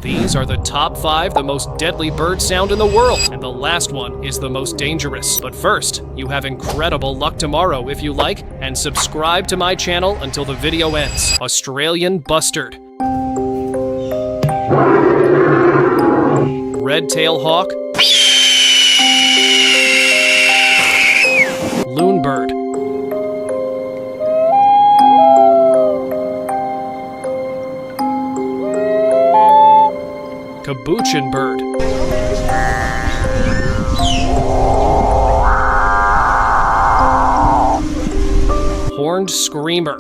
These are the top 5 the most deadly bird sound in the world, and the last one is the most dangerous. But first, you have incredible luck tomorrow if you like, and subscribe to my channel until the video ends. Australian bustard. Red-tailed hawk. Loonbird. Capuchin bird. Horned screamer.